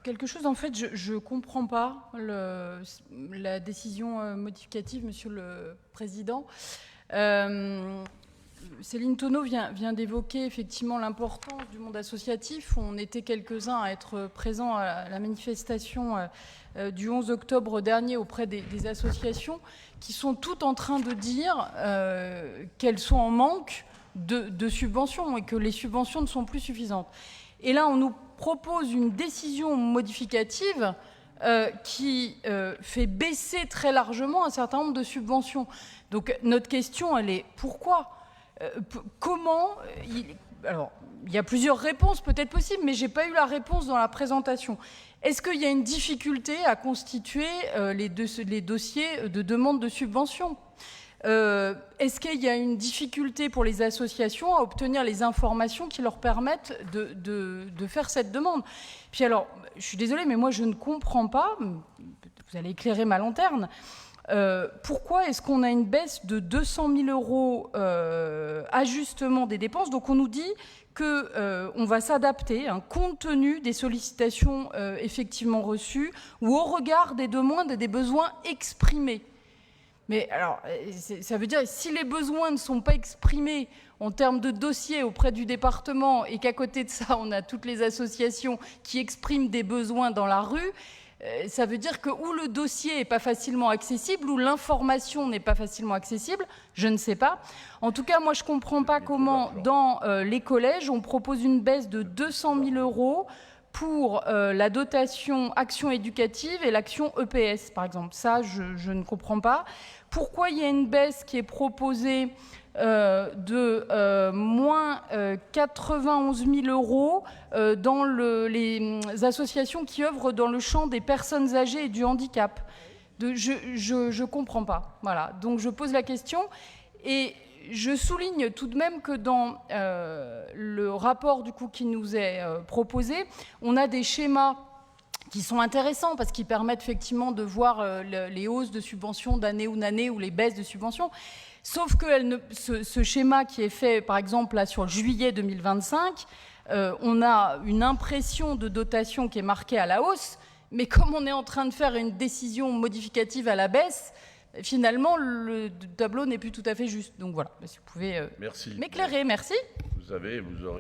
Quelque chose, en fait, je ne comprends pas la décision modificative, Monsieur le Président. Céline Tonneau vient d'évoquer effectivement l'importance du monde associatif. On était quelques-uns à être présents à la manifestation du 11 octobre dernier auprès des associations qui sont toutes en train de dire qu'elles sont en manque de subventions et que les subventions ne sont plus suffisantes. Et là, on nous propose une décision modificative qui fait baisser très largement un certain nombre de subventions. Donc notre question, elle est pourquoi comment alors, il y a plusieurs réponses peut-être possibles, mais je n'ai pas eu la réponse dans la présentation. Est-ce qu'il y a une difficulté à constituer les dossiers de demande de subvention ? Est-ce qu'il y a une difficulté pour les associations à obtenir les informations qui leur permettent de faire cette demande ? Puis alors, je suis désolée, mais moi je ne comprends pas, vous allez éclairer ma lanterne, pourquoi est-ce qu'on a une baisse de 200 000 euros ajustement des dépenses ? Donc on nous dit qu'on va s'adapter compte tenu des sollicitations effectivement reçues ou au regard des demandes et des besoins exprimés. Mais alors, ça veut dire que si les besoins ne sont pas exprimés en termes de dossiers auprès du département et qu'à côté de ça, on a toutes les associations qui expriment des besoins dans la rue, ça veut dire que ou le dossier n'est pas facilement accessible ou l'information n'est pas facilement accessible, je ne sais pas. En tout cas, moi, je ne comprends pas comment, dans les collèges, on propose une baisse de 200 000 euros pour la dotation action éducative et l'action EPS, par exemple. Ça, je ne comprends pas. Pourquoi il y a une baisse qui est proposée de moins 91 000 euros dans les associations qui œuvrent dans le champ des personnes âgées et du handicap. Je ne comprends pas. Voilà. Donc je pose la question et je souligne tout de même que dans le rapport du coup, qui nous est proposé, on a des schémas qui sont intéressants parce qu'ils permettent effectivement de voir les hausses de subventions d'année en année ou les baisses de subventions. Sauf que ce schéma qui est fait, par exemple, là, sur juillet 2025, on a une impression de dotation qui est marquée à la hausse, mais comme on est en train de faire une décision modificative à la baisse, finalement, le tableau n'est plus tout à fait juste. Donc voilà, si vous pouvez m'éclairer, merci. Vous aurez